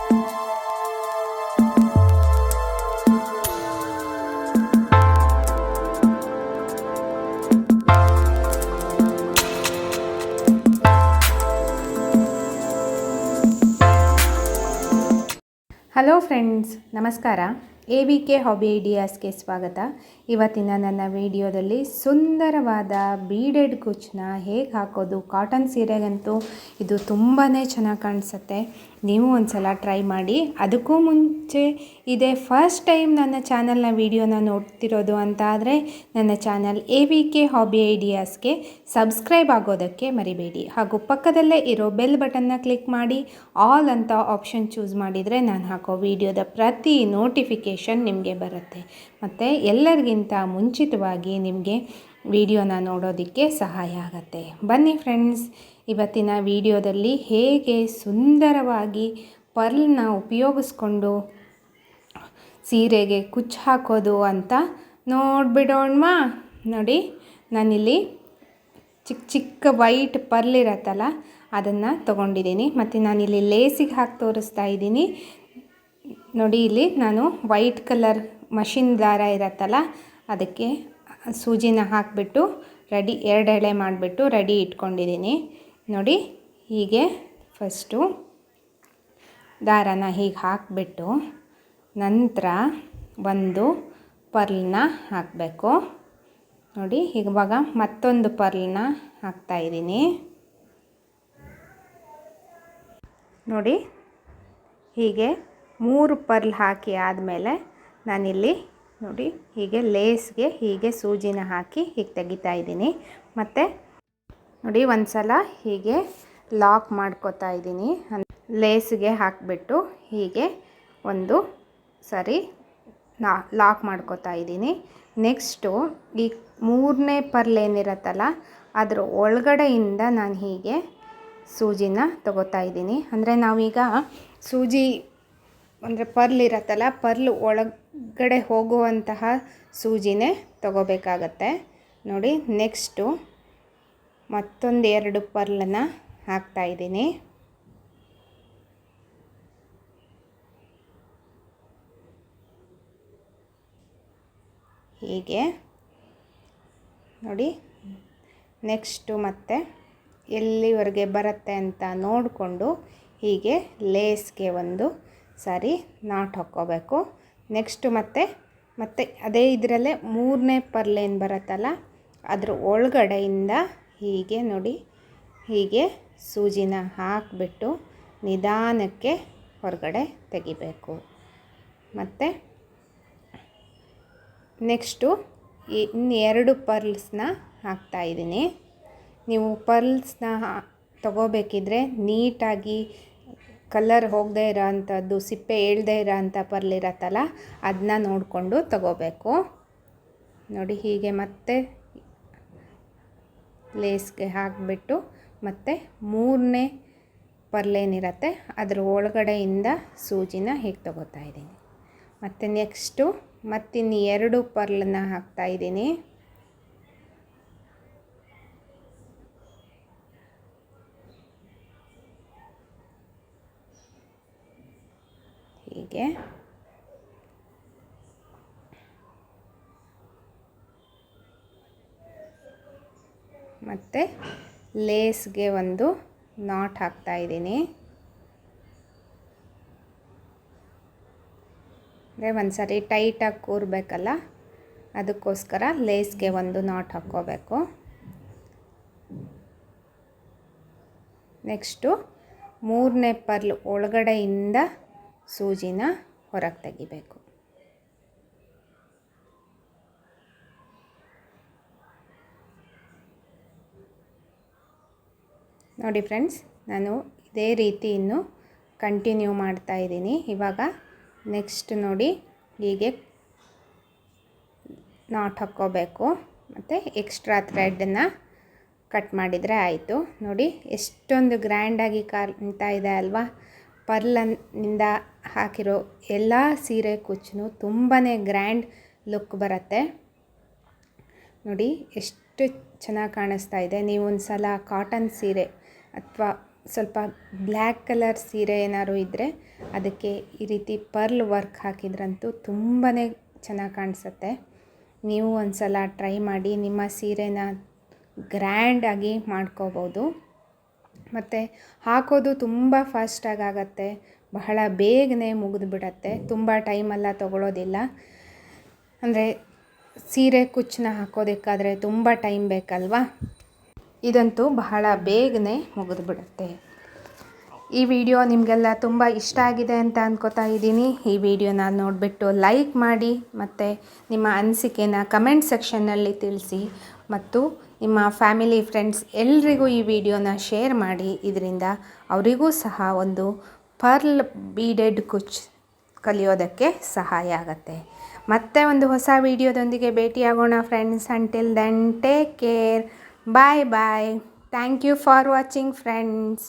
Hello friends, ನಮಸ್ಕಾರ. AVK hobby ಐಡಿಯಾಸ್ಗೆ ಸ್ವಾಗತ. ಇವತ್ತಿನ ನನ್ನ ವಿಡಿಯೋದಲ್ಲಿ ಸುಂದರವಾದ ಬೀಡೆಡ್ ಕುಚ್ಚನ್ನ ಹೇಗೆ ಹಾಕೋದು, ಕಾಟನ್ ಸೀರೆಗಂತೂ ಇದು ತುಂಬಾ ಚೆನ್ನಾಗಿ ಕಾಣಿಸುತ್ತೆ. ನೀವು ಒಂದು ಸಲ ಟ್ರೈ ಮಾಡಿ. ಅದಕ್ಕೂ ಮುಂಚೆ ಇದೇ ಫಸ್ಟ್ ಟೈಮ್ ನನ್ನ ಚಾನಲ್ನ ವಿಡಿಯೋನ ನೋಡ್ತಿರೋದು ಅಂತ ಆದರೆ ನನ್ನ ಚಾನಲ್ AVK ಹಾಬಿ ಐಡಿಯಾಸ್ಗೆ ಸಬ್ಸ್ಕ್ರೈಬ್ ಆಗೋದಕ್ಕೆ ಮರಿಬೇಡಿ. ಹಾಗೂ ಪಕ್ಕದಲ್ಲೇ ಇರೋ ಬೆಲ್ ಬಟನ್ನ ಕ್ಲಿಕ್ ಮಾಡಿ ಆಲ್ ಅಂತ ಆಪ್ಷನ್ ಚೂಸ್ ಮಾಡಿದರೆ ನಾನು ಹಾಕೋ ವಿಡಿಯೋದ ಪ್ರತಿ ನೋಟಿಫಿಕೇಷನ್ ನಿಮಗೆ ಬರುತ್ತೆ. ಮತ್ತು ಎಲ್ಲರಿಗಿಂತ ಮುಂಚಿತವಾಗಿ ನಿಮಗೆ ವಿಡಿಯೋನ ನೋಡೋದಕ್ಕೆ ಸಹಾಯ ಆಗುತ್ತೆ. ಬನ್ನಿ ಫ್ರೆಂಡ್ಸ್, ಇವತ್ತಿನ ವಿಡಿಯೋದಲ್ಲಿ ಹೇಗೆ ಸುಂದರವಾಗಿ ಪರ್ಲ್ನ ಉಪಯೋಗಿಸ್ಕೊಂಡು ಸೀರೆಗೆ ಕುಚ್ಚು ಹಾಕೋದು ಅಂತ ನೋಡಿಬಿಡೋಣವಾ. ನೋಡಿ, ನಾನಿಲ್ಲಿ ಚಿಕ್ಕ ಚಿಕ್ಕ ವೈಟ್ ಪರ್ಲ್ ಇರತ್ತಲ್ಲ ಅದನ್ನು ತೊಗೊಂಡಿದ್ದೀನಿ. ಮತ್ತು ನಾನಿಲ್ಲಿ ಲೇಸಿಗೆ ಹಾಕಿ ತೋರಿಸ್ತಾ ಇದ್ದೀನಿ. ನೋಡಿ, ಇಲ್ಲಿ ನಾನು ವೈಟ್ ಕಲರ್ ಮಷಿನ್ ದಾರ ಇರತ್ತಲ್ಲ ಅದಕ್ಕೆ ಸೂಜಿನ ಹಾಕಿಬಿಟ್ಟು ರೆಡಿ 2 ಎಳೆ ಮಾಡಿಬಿಟ್ಟು ರೆಡಿ ಇಟ್ಕೊಂಡಿದ್ದೀನಿ. ನೋಡಿ, ಹೀಗೆ ಫಸ್ಟು ದಾರನ ಹೀಗೆ ಹಾಕಿಬಿಟ್ಟು ನಂತರ ಒಂದು ಪರ್ಲ್ನ ಹಾಕಬೇಕು. ನೋಡಿ, ಇವಾಗ ಮತ್ತೊಂದು ಪರ್ಲ್ನ ಹಾಕ್ತಾಯಿದ್ದೀನಿ. ನೋಡಿ, ಹೀಗೆ 3 ಪರ್ಲ್ ಹಾಕಿ ಆದಮೇಲೆ ನಾನಿಲ್ಲಿ ನೋಡಿ ಹೀಗೆ ಲೇಸ್ಗೆ ಹೀಗೆ ಸೂಜಿನ ಹಾಕಿ ಹೀಗೆ ತೆಗಿತಾ ಇದ್ದೀನಿ. ಮತ್ತು ನೋಡಿ, ಒಂದು ಸಲ ಹೀಗೆ ಲಾಕ್ ಮಾಡ್ಕೋತಾ ಇದ್ದೀನಿ. ಲೇಸ್ಗೆ ಹಾಕಿಬಿಟ್ಟು ಹೀಗೆ ಒಂದು ಸರಿ ಲಾಕ್ ಮಾಡ್ಕೋತಾ ಇದ್ದೀನಿ. ನೆಕ್ಸ್ಟು ಈ 3ನೇ ಪರ್ಲ್ ಏನಿರತ್ತಲ್ಲ ಅದರ ಒಳಗಡೆಯಿಂದ ನಾನು ಹೀಗೆ ಸೂಜಿನ ತಗೋತಾ ಇದ್ದೀನಿ. ಅಂದರೆ ನಾವೀಗ ಸೂಜಿ ಅಂದರೆ ಪರ್ಲ್ ಇರತ್ತಲ್ಲ, ಪರ್ಲ್ ಒಳಗಡೆ ಹೋಗುವಂತಹ ಸೂಜಿನೇ ತಗೋಬೇಕಾಗತ್ತೆ. ನೋಡಿ, ನೆಕ್ಸ್ಟು ಮತ್ತೊಂದು 2 ಪರ್ಲನ್ನ ಹಾಕ್ತಾಯಿದ್ದೀನಿ. ಹೀಗೆ ನೋಡಿ, ನೆಕ್ಸ್ಟು ಮತ್ತೆ ಎಲ್ಲಿವರೆಗೆ ಬರುತ್ತೆ ಅಂತ ನೋಡಿಕೊಂಡು ಹೀಗೆ ಲೇಸ್ಗೆ ಒಂದು ಸಾರಿ ನಾಟ್ ಹಾಕ್ಕೋಬೇಕು. ನೆಕ್ಸ್ಟು ಮತ್ತೆ ಅದೇ ಇದರಲ್ಲೇ 3ನೇ ಪರ್ಲ್ ಏನು ಬರುತ್ತಲ್ಲ ಅದ್ರ ಒಳಗಡೆಯಿಂದ ಹೀಗೆ ನೋಡಿ ಹೀಗೆ ಸೂಜಿನ ಹಾಕಿಬಿಟ್ಟು ನಿಧಾನಕ್ಕೆ ಹೊರಗಡೆ ತೆಗಿಬೇಕು. ಮತ್ತು ನೆಕ್ಸ್ಟು ಇನ್ನು 2 ಪರ್ಲ್ಸ್ನ ಹಾಕ್ತಾಯಿದ್ದೀನಿ. ನೀವು ಪರ್ಲ್ಸ್ನ ತಗೋಬೇಕಿದ್ರೆ ನೀಟಾಗಿ ಕಲರ್ ಹೋಗದೇ ಇರೋ ಅಂಥದ್ದು, ಸಿಪ್ಪೆ ಏಳದೇ ಇರೋ ಅಂಥ ಪರ್ಲ್ ಇರತ್ತಲ್ಲ ಅದನ್ನ ನೋಡಿಕೊಂಡು ತಗೋಬೇಕು. ನೋಡಿ, ಹೀಗೆ ಮತ್ತೆ ಲೇಸ್ಗೆ ಹಾಕಿಬಿಟ್ಟು ಮತ್ತು 3ನೇ ಪರ್ಲ್ ಏನಿರುತ್ತೆ ಅದ್ರ ಒಳಗಡೆಯಿಂದ ಸೂಜಿನ ಹೀಗೆ ತಗೋತಾ ಇದ್ದೀನಿ. ಮತ್ತು ನೆಕ್ಸ್ಟು ಮತ್ತಿನ್ನು 2 ಪರ್ಲನ್ನ ಹಾಕ್ತಾಯಿದ್ದೀನಿ. ಹೀಗೆ ಮತ್ತು ಲೇಸ್ಗೆ ಒಂದು ನಾಟ್ ಹಾಕ್ತಾಯಿದ್ದೀನಿ. ಅಂದರೆ ಒಂದು ಸಾರಿ ಟೈಟಾಗಿ ಕೂರಬೇಕಲ್ಲ, ಅದಕ್ಕೋಸ್ಕರ ಲೇಸ್ಗೆ ಒಂದು ನಾಟ್ ಹಾಕ್ಕೋಬೇಕು. ನೆಕ್ಸ್ಟು 3ನೇ ಪರ್ಲ್ ಒಳಗಡೆಯಿಂದ ಸೂಜಿನ ಹೊರಗೆ ತೆಗಿಬೇಕು. ನೋಡಿ ಫ್ರೆಂಡ್ಸ್, ನಾನು ಇದೇ ರೀತಿ ಇನ್ನು ಕಂಟಿನ್ಯೂ ಮಾಡ್ತಾಯಿದ್ದೀನಿ. ಇವಾಗ ನೆಕ್ಸ್ಟ್ ನೋಡಿ ಹೀಗೆ ನಾಟ್ ಹಾಕ್ಕೋಬೇಕು ಮತ್ತು ಎಕ್ಸ್ಟ್ರಾ ಥ್ರೆಡನ್ನು ಕಟ್ ಮಾಡಿದರೆ ಆಯಿತು. ನೋಡಿ, ಎಷ್ಟೊಂದು ಗ್ರ್ಯಾಂಡಾಗಿ ಕಾಣ್ತಾ ಇದೆ ಅಲ್ವಾ. ಪರ್ಲ್ನಿಂದ ಹಾಕಿರೋ ಎಲ್ಲ ಸೀರೆ ಕುಚ್ಚು ತುಂಬಾ ಗ್ರ್ಯಾಂಡ್ ಲುಕ್ ಬರುತ್ತೆ. ನೋಡಿ ಎಷ್ಟು ಚೆನ್ನಾಗಿ ಕಾಣಿಸ್ತಾ ಇದೆ. ನೀವು ಒಂದು ಸಲ ಕಾಟನ್ ಸೀರೆ ಅಥವಾ ಸ್ವಲ್ಪ ಬ್ಲ್ಯಾಕ್ ಕಲರ್ ಸೀರೆ ಏನಾದ್ರು ಇದ್ದರೆ ಅದಕ್ಕೆ ಈ ರೀತಿ ಪರ್ಲ್ ವರ್ಕ್ ಹಾಕಿದ್ರಂತೂ ತುಂಬಾ ಚೆನ್ನಾಗಿ ಕಾಣಿಸುತ್ತೆ. ನೀವು ಒಂದು ಸಲ ಟ್ರೈ ಮಾಡಿ, ನಿಮ್ಮ ಸೀರೆನ ಗ್ರ್ಯಾಂಡಾಗಿ ಮಾಡ್ಕೋಬೋದು. ಮತ್ತು ಹಾಕೋದು ತುಂಬ ಫಾಸ್ಟಾಗಿ ಆಗುತ್ತೆ, ಬಹಳ ಬೇಗನೆ ಮುಗಿದು ಬಿಡತ್ತೆ, ತುಂಬ ಟೈಮೆಲ್ಲ ತೊಗೊಳ್ಳೋದಿಲ್ಲ. ಅಂದರೆ ಸೀರೆ ಕುಚ್ಚನ್ನ ಹಾಕೋದಕ್ಕಾದರೆ ತುಂಬ ಟೈಮ್ ಬೇಕಲ್ವಾ, ಇದಂತೂ ಬಹಳ ಬೇಗನೆ ಮುಗಿದು ಬಿಡುತ್ತೆ. ಈ ವಿಡಿಯೋ ನಿಮಗೆಲ್ಲ ತುಂಬ ಇಷ್ಟ ಆಗಿದೆ ಅಂತ ಅಂದ್ಕೋತಾ ಇದ್ದೀನಿ. ಈ ವಿಡಿಯೋನ ನೋಡಿಬಿಟ್ಟು ಲೈಕ್ ಮಾಡಿ ಮತ್ತು ನಿಮ್ಮ ಅನಿಸಿಕೆನ ಕಮೆಂಟ್ ಸೆಕ್ಷನ್ನಲ್ಲಿ ತಿಳಿಸಿ. ಮತ್ತು ನಿಮ್ಮ ಫ್ಯಾಮಿಲಿ ಫ್ರೆಂಡ್ಸ್ ಎಲ್ರಿಗೂ ಈ ವಿಡಿಯೋನ ಶೇರ್ ಮಾಡಿ. ಇದರಿಂದ ಅವರಿಗೂ ಸಹ ಒಂದು ಪರ್ಲ್ ಬೀಡೆಡ್ ಕುಚ್ ಕಲಿಯೋದಕ್ಕೆ ಸಹಾಯ ಆಗುತ್ತೆ. ಮತ್ತೆ ಒಂದು ಹೊಸ ವಿಡಿಯೋದೊಂದಿಗೆ ಭೇಟಿಯಾಗೋಣ friends. Until then take care, bye bye. Thank you for watching friends.